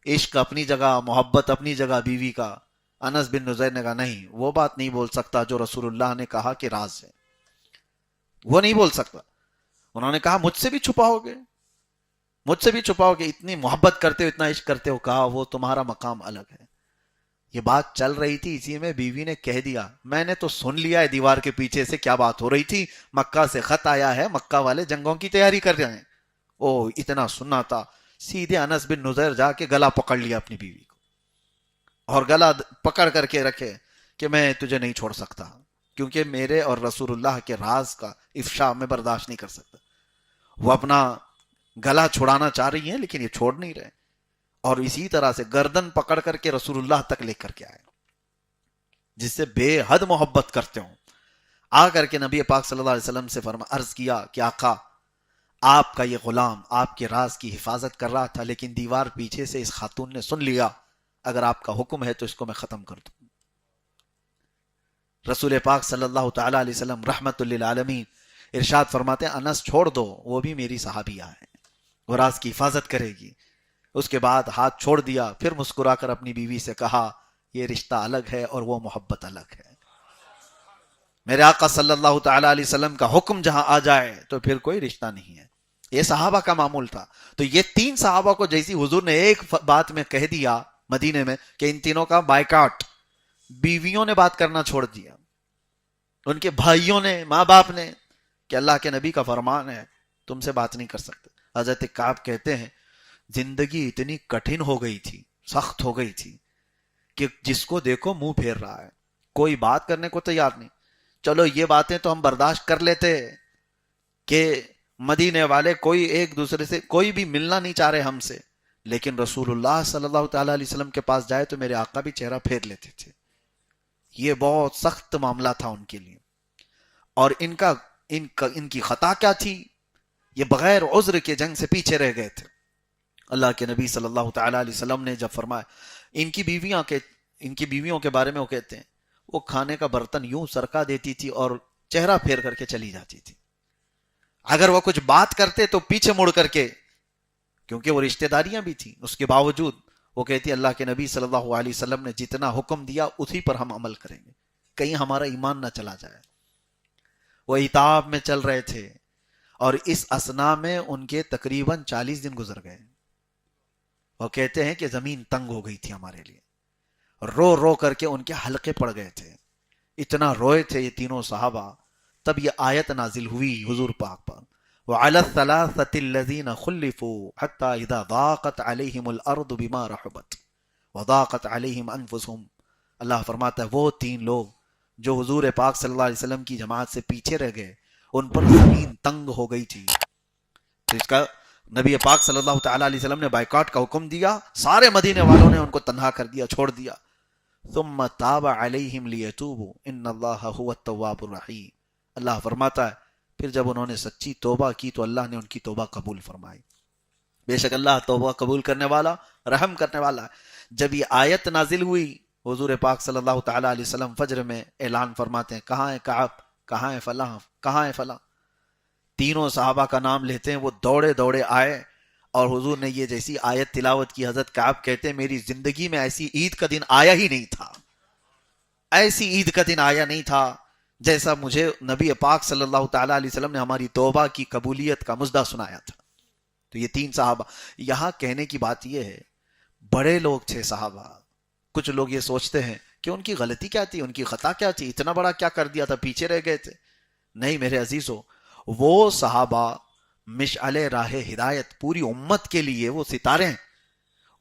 S1: عشق اپنی جگہ، محبت اپنی جگہ بیوی کا۔ انس بن نزیر نے کہا نہیں، وہ بات نہیں بول سکتا جو رسول اللہ نے کہا کہ راز ہے، وہ نہیں بول سکتا۔ انہوں نے کہا مجھ سے بھی چھپاؤ گے، مجھ سے بھی چھپاؤ گے، اتنی محبت کرتے ہو، اتنا عشق کرتے ہو؟ کہا وہ تمہارا مقام الگ ہے۔ یہ بات چل رہی تھی، اسی میں بیوی نے کہہ دیا میں نے تو سن لیا ہے دیوار کے پیچھے سے کیا بات ہو رہی تھی، مکہ سے خط آیا ہے، مکہ والے جنگوں کی تیاری کر رہے ہیں۔ او اتنا سننا تھا، سیدھے انس بن نزیر جا کے گلا پکڑ لیا اپنی بیوی کو، اور گلا پکڑ کر کے رکھے کہ میں تجھے نہیں چھوڑ سکتا، کیونکہ میرے اور رسول اللہ کے راز کا افشا میں برداشت نہیں کر سکتا۔ وہ اپنا گلا چھڑانا چاہ رہی ہیں لیکن یہ چھوڑ نہیں رہے، اور اسی طرح سے گردن پکڑ کر کے رسول اللہ تک لے کر کے آئے، جس سے بے حد محبت کرتے ہوں۔ آ کر کے نبی پاک صلی اللہ علیہ وسلم سے عرض کیا کہ آقا، آپ کا یہ غلام آپ کے راز کی حفاظت کر رہا تھا، لیکن دیوار پیچھے سے اس خاتون نے سن لیا، اگر آپ کا حکم ہے تو اس کو میں ختم کر دوں۔ رسول پاک صلی اللہ تعالی علیہ وسلم رحمت للعالمین ارشاد فرماتے ہیں انس چھوڑ دو، وہ بھی میری صحابیہ ہے، وہ راز کی حفاظت کرے گی۔ اس کے بعد ہاتھ چھوڑ دیا، پھر مسکرا کر اپنی بیوی سے کہا یہ رشتہ الگ ہے اور وہ محبت الگ ہے۔ میرے آقا صلی اللہ تعالی علیہ وسلم کا حکم جہاں آ جائے تو پھر کوئی رشتہ نہیں ہے۔ یہ صحابہ کا معمول تھا۔ تو یہ تین صحابہ کو جیسی حضور نے ایک بات میں کہہ دیا مدینے میں کہ ان تینوں کا بائیکاٹ، بیویوں نے بات کرنا چھوڑ دیا، ان کے بھائیوں نے، ماں باپ نے، کہ اللہ کے نبی کا فرمان ہے تم سے بات نہیں کر سکتے۔ حضرت کعب کہتے ہیں زندگی اتنی کٹھن ہو گئی تھی، سخت ہو گئی تھی کہ جس کو دیکھو منہ پھیر رہا ہے، کوئی بات کرنے کو تیار نہیں۔ چلو یہ باتیں تو ہم برداشت کر لیتے کہ مدینے والے کوئی ایک دوسرے سے کوئی بھی ملنا نہیں چاہ رہے ہم سے، لیکن رسول اللہ صلی اللہ تعالی علیہ وسلم کے پاس جائے تو میرے آقا بھی چہرہ پھیر لیتے تھے۔ یہ بہت سخت معاملہ تھا ان کے لیے۔ اور ان کی خطا کیا تھی؟ یہ بغیر عذر کے جنگ سے پیچھے رہ گئے تھے۔ اللہ کے نبی صلی اللہ تعالی علیہ وسلم نے جب فرمایا، ان کی بیویوں کے بارے میں وہ کہتے ہیں وہ کھانے کا برتن یوں سرکا دیتی تھی اور چہرہ پھیر کر کے چلی جاتی تھی، اگر وہ کچھ بات کرتے تو پیچھے مڑ کر کے، کیونکہ وہ رشتہ داریاں بھی تھیں، اس کے باوجود وہ کہتی اللہ کے نبی صلی اللہ علیہ وسلم نے جتنا حکم دیا اسی پر ہم عمل کریں گے، کہیں ہمارا ایمان نہ چلا جائے۔ وہ عتاب میں چل رہے تھے، اور اس اسنا میں ان کے تقریباً 40 دن گزر گئے۔ وہ کہتے ہیں کہ زمین تنگ ہو گئی تھی ہمارے لیے، رو رو کر کے ان کے حلقے پڑ گئے تھے، اتنا روئے تھے یہ تینوں صحابہ۔ تب یہ آیت نازل ہوئی حضور پاک پر، وعلى الثلاثة الذين خلفوا حتى إذا ضاقت عليهم الأرض بما رحبت وضاقت عليهم أنفسهم. اللہ فرماتا ہے وہ تین لوگ جو حضور پاک صلی اللہ علیہ وسلم کی جماعت سے پیچھے رہ گئے، ان پر زمین تنگ ہو گئی تھی، تو اس کا نبی پاک صلی اللہ تعالی علیہ وسلم نے بائیکاٹ کا حکم دیا، سارے مدینے والوں نے ان کو تنہا کر دیا، چھوڑ دیا. ثم تاب علیہم لیتوبوا ان اللہ هو التواب الرحیم. اللہ فرماتا ہے پھر جب انہوں نے سچی توبہ کی تو اللہ نے ان کی توبہ قبول فرمائی. بے شک اللہ توبہ قبول کرنے والا، رحم کرنے والا ہے. جب یہ آیت نازل ہوئی، حضور پاک صلی اللہ تعالی علیہ وسلم فجر میں اعلان فرماتے ہیں کہاں ہے کعب، کہاں ہے فلاں، کہاں ہے فلاں. تینوں صحابہ کا نام لیتے ہیں، وہ دوڑے دوڑے آئے اور حضور نے یہ جیسی آیت تلاوت کی، حضرت کعب کہتے ہیں میری زندگی میں ایسی عید کا دن آیا ہی نہیں تھا، ایسی عید کا دن آیا نہیں تھا جیسا مجھے نبی پاک صلی اللہ تعالی علیہ وسلم نے ہماری توبہ کی قبولیت کا مژدہ سنایا تھا. تو یہ تین صحابہ، یہاں کہنے کی بات یہ ہے بڑے لوگ تھے صحابہ. کچھ لوگ یہ سوچتے ہیں کہ ان کی غلطی کیا تھی، ان کی خطا کیا تھی، اتنا بڑا کیا کر دیا تھا، پیچھے رہ گئے تھے. نہیں میرے عزیزو، وہ صحابہ مشعل راہ ہدایت پوری امت کے لیے، وہ ستارے ہیں.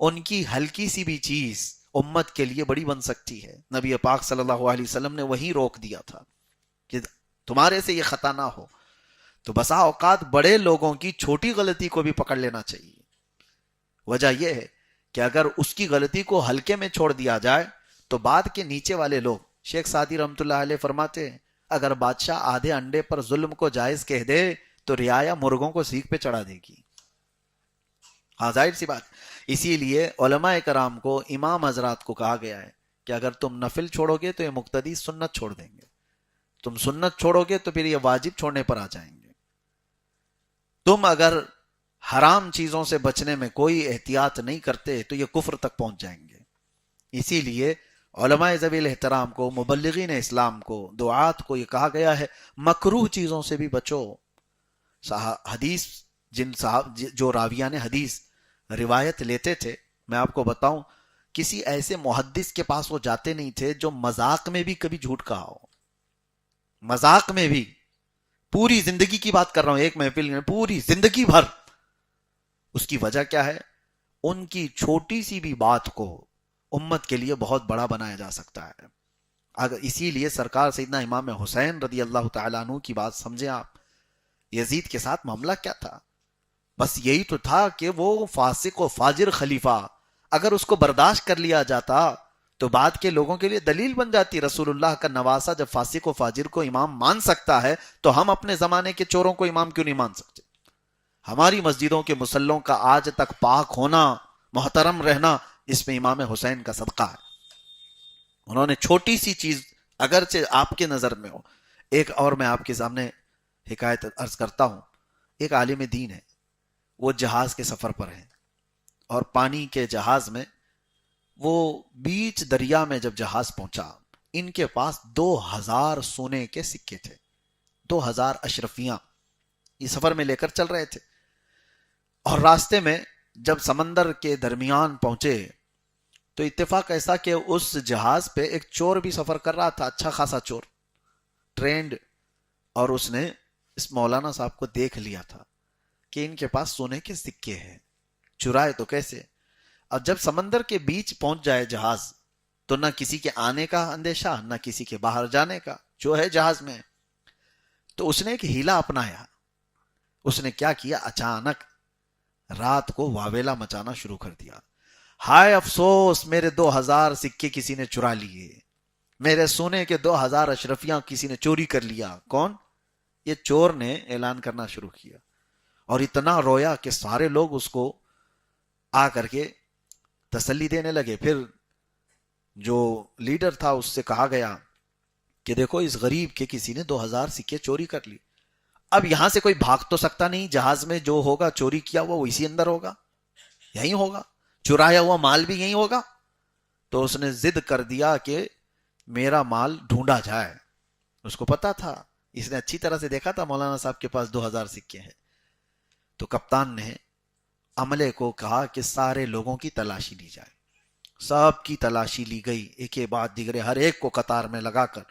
S1: ان کی ہلکی سی بھی چیز امت کے لیے بڑی بن سکتی ہے. نبی پاک صلی اللہ علیہ وسلم نے وہی روک دیا تھا کہ تمہارے سے یہ خطا نہ ہو. تو بسا اوقات بڑے لوگوں کی چھوٹی غلطی کو بھی پکڑ لینا چاہیے. وجہ یہ ہے کہ اگر اس کی غلطی کو ہلکے میں چھوڑ دیا جائے تو بعد کے نیچے والے لوگ، شیخ سعدی رحمۃ اللہ علیہ فرماتے ہیں اگر بادشاہ آدھے انڈے پر ظلم کو جائز کہہ دے تو رعایا مرغوں کو سیخ پہ چڑھا دے گی. ہاں ظاہر سی بات. اسی لیے علماء کرام کو، امام حضرات کو کہا گیا ہے کہ اگر تم نفل چھوڑو گے تو یہ مقتدی سنت چھوڑ دیں گے، تم سنت چھوڑو گے تو پھر یہ واجب چھوڑنے پر آ جائیں گے. تم اگر حرام چیزوں سے بچنے میں کوئی احتیاط نہیں کرتے تو یہ کفر تک پہنچ جائیں گے. اسی لیے علماء ذوی الاحترام کو، مبلغین اسلام کو، دعات کو یہ کہا گیا ہے مکروہ چیزوں سے بھی بچو. حدیث جو راویان حدیث روایت لیتے تھے، میں آپ کو بتاؤں کسی ایسے محدث کے پاس وہ جاتے نہیں تھے جو مذاق میں بھی کبھی جھوٹ کہا ہو. مذاق میں بھی، پوری زندگی کی بات کر رہا ہوں، ایک محفل میں پوری زندگی بھر. اس کی وجہ کیا ہے؟ ان کی چھوٹی سی بھی بات کو امت کے لیے بہت بڑا بنایا جا سکتا ہے. اگر اسی لیے سرکار سیدنا امام حسین رضی اللہ تعالیٰ عنہ کی بات سمجھیں آپ. یزید کے ساتھ معاملہ کیا تھا؟ بس یہی تو تھا کہ وہ فاسق و فاجر خلیفہ، اگر اس کو برداشت کر لیا جاتا تو بعد کے لوگوں کے لیے دلیل بن جاتی. رسول اللہ کا نواسہ جب فاسق و فاجر کو امام مان سکتا ہے تو ہم اپنے زمانے کے چوروں کو امام کیوں نہیں مان سکتے؟ ہماری مسجدوں کے مصلوں کا آج تک پاک ہونا، محترم رہنا، اس میں امام حسین کا صدقہ ہے. انہوں نے چھوٹی سی چیز اگرچہ آپ کے نظر میں ہو. ایک اور میں آپ کے سامنے حکایت عرض کرتا ہوں. ایک عالم دین ہے، وہ جہاز کے سفر پر ہیں اور پانی کے جہاز میں وہ بیچ دریا میں جب جہاز پہنچا، ان کے پاس 2000 سونے کے سکے تھے، 2000 اشرفیاں یہ سفر میں لے کر چل رہے تھے. اور راستے میں جب سمندر کے درمیان پہنچے تو اتفاق ایسا کہ اس جہاز پہ ایک چور بھی سفر کر رہا تھا، اچھا خاصا چور، ٹرینڈ. اور اس نے اس مولانا صاحب کو دیکھ لیا تھا کہ ان کے پاس سونے کے سکے ہیں، چرائے تو کیسے. اب جب سمندر کے بیچ پہنچ جائے جہاز تو نہ کسی کے آنے کا اندیشہ، نہ کسی کے باہر جانے کا، جو ہے جہاز میں. تو اس نے ایک ہیلا اپنایا. اس نے کیا کیا؟ اچانک رات کو واویلا مچانا شروع کر دیا. ہائے افسوس، میرے 2000 سکے کسی نے چرا لیے، میرے سونے کے 2000 اشرفیاں کسی نے چوری کر لیا. کون؟ یہ چور نے اعلان کرنا شروع کیا اور اتنا رویا کہ سارے لوگ اس کو آ کر کے تسلی دینے لگے. پھر جو لیڈر تھا اس سے کہا گیا کہ دیکھو اس غریب کے کسی نے 2000 سکے چوری کر لی. اب یہاں سے کوئی بھاگ تو سکتا نہیں، جہاز میں جو ہوگا چوری کیا ہوا وہ اسی اندر ہوگا، یہی ہوگا، چرایا ہوا مال بھی یہی ہوگا. تو اس نے ضد کر دیا کہ میرا مال ڈھونڈا جائے. اس کو پتا تھا، اس نے اچھی طرح سے دیکھا تھا مولانا صاحب کے پاس 2000 سکے ہیں. تو کپتان نے عملے کو کہا کہ سارے لوگوں کی تلاشی لی جائے. سب کی تلاشی لی گئی، ایک کے بعد دیگرے، ہر ایک کو قطار میں لگا کر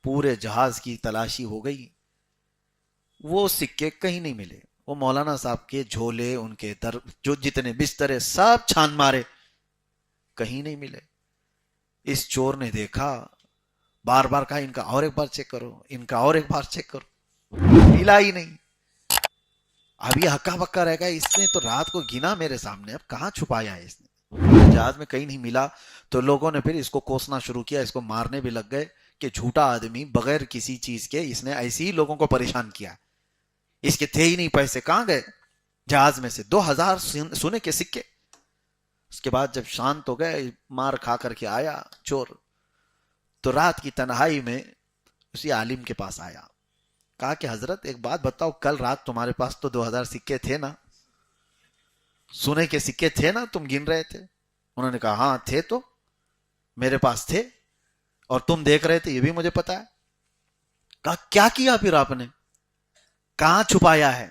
S1: پورے جہاز کی تلاشی ہو گئی. وہ سکے کہیں نہیں ملے. وہ مولانا صاحب کے جھولے، ان کے در جو جتنے بسترے سب چھان مارے، کہیں نہیں ملے. اس چور نے دیکھا، بار بار کہا ان کا اور ایک بار چیک کرو، ان کا اور ایک بار چیک کرو، ملا ہی نہیں. اب یہ ہکا بکا رہ گا، اس نے تو رات کو گنا میرے سامنے، اب کہاں چھپایا ہے اس نے. جہاز میں کہیں نہیں ملا تو لوگوں نے پھر اس کو کوسنا شروع کیا، اس کو مارنے بھی لگ گئے کہ جھوٹا آدمی بغیر کسی چیز کے اس نے ایسے ہی لوگوں کو پریشان کیا. اس کے تھے ہی نہیں پیسے، کہاں گئے؟ جہاز میں سے 2000 سونے کے سکے. اس کے بعد جب شانت ہو گئے، مار کھا کر کے آیا چور، تو رات کی تنہائی میں اسی عالم کے پاس آیا. کہا کہ حضرت ایک بات بتاؤ، کل رات تمہارے پاس تو 2000 سکے تھے نا، سونے کے سکے تھے نا، تم گن رہے تھے؟ انہوں نے کہا ہاں تھے، تو میرے پاس تھے اور تم دیکھ رہے تھے، یہ بھی مجھے پتا ہے. کہا کیا کیا پھر آپ نے؟ کہاں چھپایا ہے؟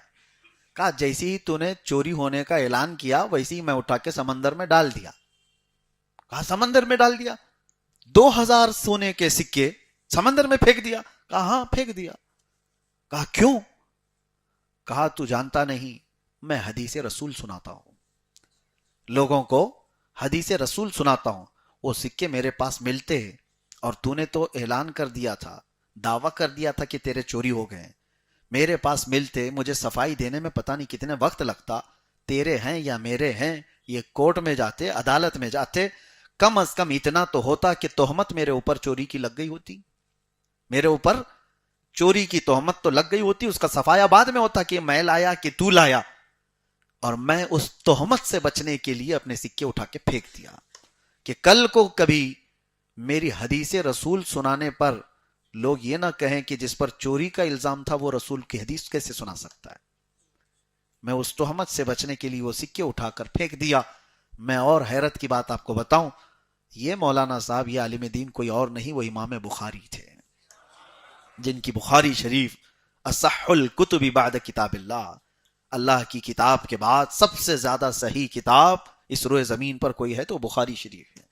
S1: کہا جیسے ہی تو نے چوری ہونے کا اعلان کیا ویسے ہی میں اٹھا کے سمندر میں ڈال دیا. کہا سمندر میں ڈال دیا؟ 2000 سونے کے سکے سمندر میں پھینک دیا؟ کہا ہاں پھینک دیا. کہا کیوں؟ کہا تو جانتا نہیں، میں حدیث رسول سناتا ہوں، لوگوں کو حدیث رسول سناتا ہوں. وہ سکے میرے پاس ملتے ہیں اور تو نے تو اعلان کر دیا تھا، دعویٰ کر دیا تھا کہ تیرے چوری ہو گئے. میرے پاس ملتے، مجھے صفائی دینے میں پتہ نہیں کتنے وقت لگتا، تیرے ہیں یا میرے ہیں، یہ کورٹ میں جاتے، عدالت میں جاتے، کم از کم اتنا تو ہوتا کہ تہمت میرے اوپر چوری کی لگ گئی ہوتی، میرے اوپر چوری کی تہمت تو لگ گئی ہوتی، اس کا صفایا بعد میں ہوتا کہ میں لایا کہ تو لایا. اور میں اس تہمت سے بچنے کے لیے اپنے سکے اٹھا کے پھینک دیا کہ کل کو کبھی میری حدیث رسول سنانے پر لوگ یہ نہ کہیں کہ جس پر چوری کا الزام تھا وہ رسول کی حدیث کیسے سنا سکتا ہے. میں اس تہمت سے بچنے کے لیے وہ سکے اٹھا کر پھینک دیا. میں اور حیرت کی بات آپ کو بتاؤں، یہ مولانا صاحب، یہ عالم دین کوئی اور نہیں، وہ امام بخاری تھے، جن کی بخاری شریف اصح الکتب بعد کتاب اللہ، اللہ کی کتاب کے بعد سب سے زیادہ صحیح کتاب اس روئے زمین پر کوئی ہے تو بخاری شریف ہے.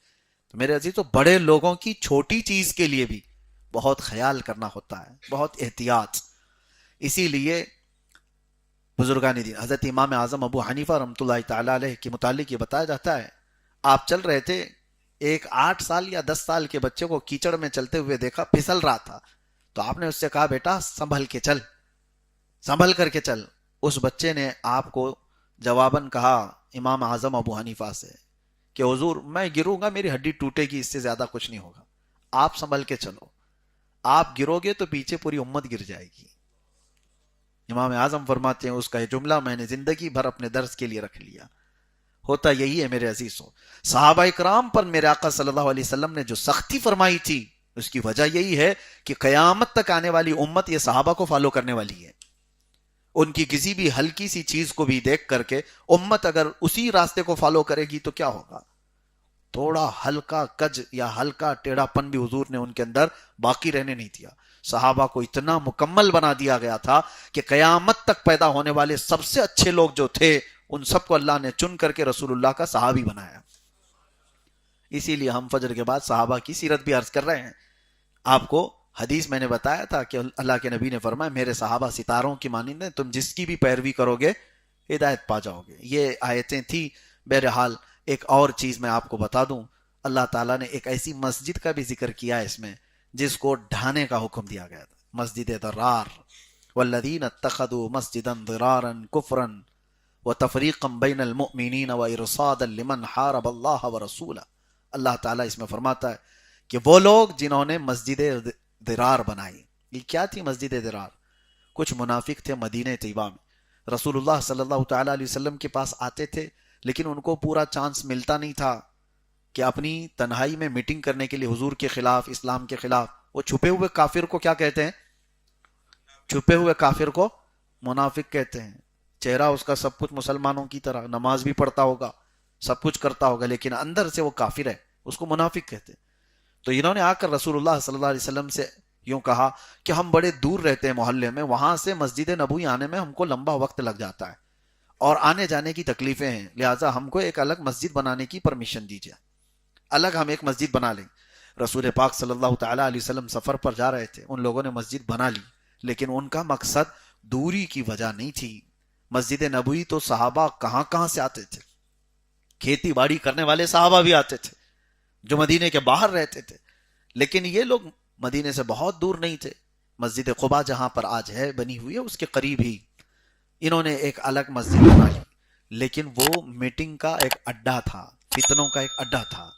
S1: تو میرے عزیز، تو بڑے لوگوں کی چھوٹی چیز کے لیے بھی بہت خیال کرنا ہوتا ہے، بہت احتیاط. اسی لیے بزرگان دین حضرت امام اعظم ابو حنیفہ رحمۃ اللہ تعالی علیہ کے متعلق یہ بتایا جاتا ہے، آپ چل رہے تھے، ایک 8 سال یا 10 سال کے بچے کو کیچڑ میں چلتے ہوئے دیکھا، پھسل رہا تھا، تو آپ نے اس سے کہا بیٹا سنبھل کے چل، سنبھل کر کے چل. اس بچے نے آپ کو جواباً کہا امام اعظم ابو حنیفہ سے کہ حضور میں گروں گا میری ہڈی ٹوٹے گی، اس سے زیادہ کچھ نہیں ہوگا، آپ سنبھل کے چلو، آپ گرو گے تو پیچھے پوری امت گر جائے گی. امام اعظم فرماتے ہیں اس کا یہ جملہ میں نے زندگی بھر اپنے درس کے لیے رکھ لیا. ہوتا یہی ہے میرے عزیزوں، صحابہ اکرام پر میرے آقا صلی اللہ علیہ وسلم نے جو سختی فرمائی تھی، اس کی وجہ یہی ہے کہ قیامت تک آنے والی امت یہ صحابہ کو فالو کرنے والی ہے. ان کی کسی بھی ہلکی سی چیز کو بھی دیکھ کر کے امت اگر اسی راستے کو فالو کرے گی تو کیا ہوگا؟ تھوڑا ہلکا کج یا ہلکا ٹیڑھا پن بھی حضور نے ان کے اندر باقی رہنے نہیں دیا. صحابہ کو اتنا مکمل بنا دیا گیا تھا کہ قیامت تک پیدا ہونے والے سب سے اچھے لوگ جو تھے ان سب کو اللہ نے چن کر کے رسول اللہ کا صحابی بنایا. اسی لیے ہم فجر کے بعد صحابہ کی سیرت بھی عرض کر رہے ہیں. آپ کو حدیث میں نے بتایا تھا کہ اللہ کے نبی نے فرمایا میرے صحابہ ستاروں کی مانند ہیں، تم جس کی بھی پیروی کرو گے ہدایت پا جاؤ گے. یہ آیتیں تھی. بہرحال ایک اور چیز میں آپ کو بتا دوں، اللہ تعالیٰ نے ایک ایسی مسجد کا بھی ذکر کیا ہے اس میں جس کو ڈھانے کا حکم دیا گیا تھا، مسجد ضرار. والذین اتخذوا مسجدا ضرارا کفرا وتفریقا بین المؤمنین وارصادا لمن حارب اللہ ورسولہ. اللہ تعالیٰ اس میں فرماتا ہے کہ وہ لوگ جنہوں نے مسجد ضرار بنائی. یہ کیا تھی مسجد ضرار؟ کچھ منافق تھے مدینہ طیبہ میں، رسول اللہ صلی اللہ تعالیٰ علیہ وسلم کے پاس آتے تھے، لیکن ان کو پورا چانس ملتا نہیں تھا کہ اپنی تنہائی میں میٹنگ کرنے کے لیے حضور کے خلاف، اسلام کے خلاف. وہ چھپے ہوئے کافر کو کیا کہتے ہیں؟ چھپے ہوئے کافر کو منافق کہتے ہیں. چہرہ اس کا سب کچھ مسلمانوں کی طرح، نماز بھی پڑھتا ہوگا، سب کچھ کرتا ہوگا، لیکن اندر سے وہ کافر ہے، اس کو منافق کہتے ہیں. تو انہوں نے آ کر رسول اللہ صلی اللہ علیہ وسلم سے یوں کہا کہ ہم بڑے دور رہتے ہیں محلے میں، وہاں سے مسجد نبوی آنے میں ہم کو لمبا وقت لگ جاتا ہے اور آنے جانے کی تکلیفیں ہیں، لہٰذا ہم کو ایک الگ مسجد بنانے کی پرمیشن دیجیے، الگ ہم ایک مسجد بنا لیں. رسول پاک صلی اللہ تعالیٰ علیہ وسلم سفر پر جا رہے تھے، ان لوگوں نے مسجد بنا لی، لیکن ان کا مقصد دوری کی وجہ نہیں تھی. مسجد نبوی تو صحابہ کہاں کہاں سے آتے تھے. کھیتی باڑی کرنے والے صحابہ بھی آتے تھے جو مدینے کے باہر رہتے تھے, لیکن یہ لوگ مدینے سے بہت دور نہیں تھے. مسجد قباء جہاں پر آج ہے بنی ہوئی ہے, اس کے قریب ہی انہوں نے ایک الگ مسجد بنا لی, لیکن وہ میٹنگ کا ایک اڈا تھا, فتنوں کا ایک اڈا تھا,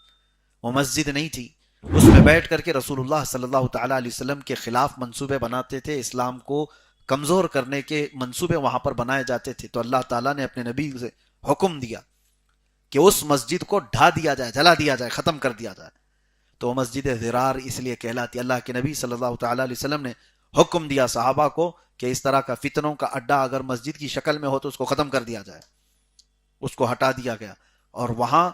S1: وہ مسجد نہیں تھی. اس میں بیٹھ کر کے رسول اللہ صلی اللہ تعالی علیہ وسلم کے خلاف منصوبے بناتے تھے, اسلام کو کمزور کرنے کے منصوبے وہاں پر بنائے جاتے تھے. تو اللہ تعالیٰ نے اپنے نبی سے حکم دیا کہ اس مسجد کو ڈھا دیا جائے, جلا دیا جائے, ختم کر دیا جائے. تو وہ مسجد ضرار اس لیے کہلاتی. اللہ کے نبی صلی اللہ تعالی علیہ وسلم نے حکم دیا صحابہ کو کہ اس طرح کا فتنوں کا اڈا اگر مسجد کی شکل میں ہو تو اس کو ختم کر دیا جائے. اس کو ہٹا دیا گیا, اور وہاں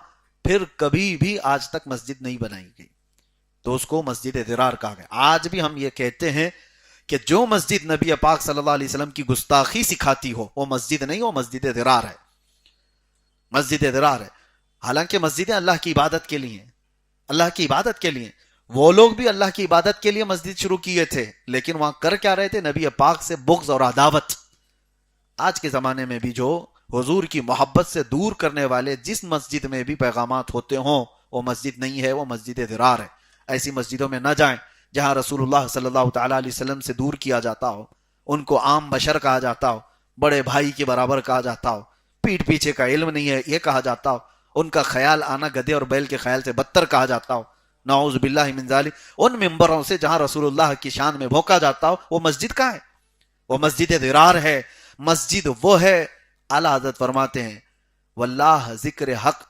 S1: پھر کبھی بھی آج تک مسجد نہیں بنائی گئی, تو اس کو مسجد ضرار کہا گیا. آج بھی ہم یہ کہتے ہیں کہ جو مسجد نبی پاک صلی اللہ علیہ وسلم کی گستاخی سکھاتی ہو وہ مسجد نہیں, وہ مسجد ضرار ہے, مسجد ضرار ہے. حالانکہ مسجدیں اللہ کی عبادت کے لیے ہیں, اللہ کی عبادت کے لیے. وہ لوگ بھی اللہ کی عبادت کے لیے مسجد شروع کیے تھے, لیکن وہاں کر کیا رہے تھے؟ نبی پاک سے بغض اور عداوت. آج کے زمانے میں بھی جو حضور کی محبت سے دور کرنے والے جس مسجد میں بھی پیغامات ہوتے ہوں وہ مسجد نہیں ہے, وہ مسجد ضرار ہے. ایسی مسجدوں میں نہ جائیں جہاں رسول اللہ صلی اللہ تعالی علیہ وسلم سے دور کیا جاتا ہو, ان کو عام بشر کہا جاتا ہو, بڑے بھائی کے برابر کہا جاتا ہو, پیٹھ پیچھے کا علم نہیں ہے یہ کہا جاتا ہو, ان کا خیال آنا گدھے اور بیل کے خیال سے بدتر کہا جاتا ہو, نعوذ باللہ من ذالک. ان ممبروں سے جہاں رسول اللہ کی شان میں بھونکا جاتا ہو وہ مسجد کہاں ہے؟ وہ مسجد ضرار ہے. مسجد وہ ہے, اعلیٰ حضرت فرماتے ہیں واللہ ذکر حق,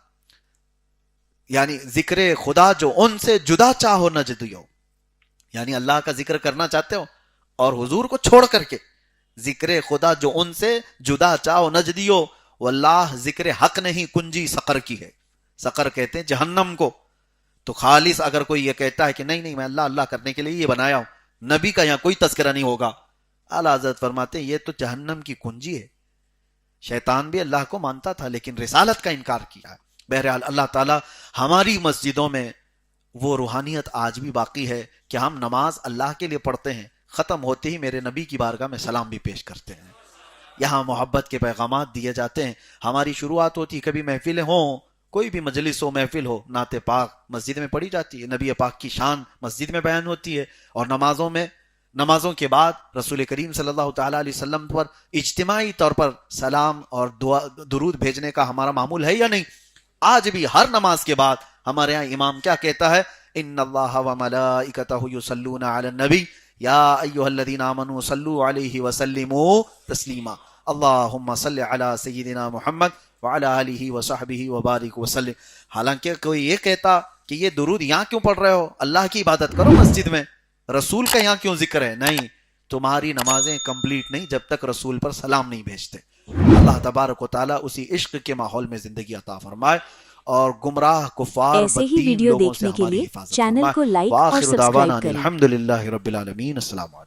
S1: یعنی ذکر خدا جو ان سے جدا چاہو نہ جدیو, یعنی اللہ کا ذکر کرنا چاہتے ہو اور حضور کو چھوڑ کر کے ذکر خدا جو ان سے جدا چاہو نہ جدیو, واللہ ذکر حق نہیں کنجی سقر کی ہے. سقر کہتے ہیں جہنم کو. تو خالص اگر کوئی یہ کہتا ہے کہ نہیں میں اللہ اللہ کرنے کے لیے یہ بنایا ہوں, نبی کا یہاں کوئی تذکرہ نہیں ہوگا, اعلیٰ حضرت فرماتے ہیں یہ تو جہنم کی کنجی ہے. شیطان بھی اللہ کو مانتا تھا لیکن رسالت کا انکار کیا. بہرحال اللہ تعالی ہماری مسجدوں میں وہ روحانیت آج بھی باقی ہے کہ ہم نماز اللہ کے لیے پڑھتے ہیں, ختم ہوتے ہی میرے نبی کی بارگاہ میں سلام بھی پیش کرتے ہیں. یہاں محبت کے پیغامات دیے جاتے ہیں. ہماری شروعات ہوتی, کبھی محفلیں ہوں, کوئی بھی مجلس ہو, محفل ہو, نعت پاک مسجد میں پڑھی جاتی ہے, نبی پاک کی شان مسجد میں بیان ہوتی ہے, اور نمازوں کے بعد رسول کریم صلی اللہ تعالی علیہ وسلم پر اجتماعی طور پر سلام اور دعا درود بھیجنے کا ہمارا معمول ہے یا نہیں؟ آج بھی ہر نماز کے بعد ہمارے ہاں امام کیا کہتا ہے؟ ان اللہ وملائکتہ یصلون علی النبی یا ایھا الذین آمنوا صلوا علیہ وسلموا تسلیما اللہم صل علی سیدنا محمد وعلی آلہ وصحبہ وبارک وسلم. حالانکہ کوئی یہ کہتا کہ یہ درود یہاں کیوں پڑھ رہے ہو, اللہ کی عبادت کرو مسجد میں, رسول کا یہاں کیوں ذکر ہے؟ نہیں, تمہاری نمازیں کمپلیٹ نہیں جب تک رسول پر سلام نہیں بھیجتے. اللہ تبارک و تعالیٰ اسی عشق کے ماحول میں زندگی عطا فرمائے اور گمراہ کفار
S2: ایسے ہی ویڈیو دیکھنے کے لیے چینل کو لائک اور سبسکرائب کریں.
S1: الحمدللہ رب العالمین. السلام علیکم.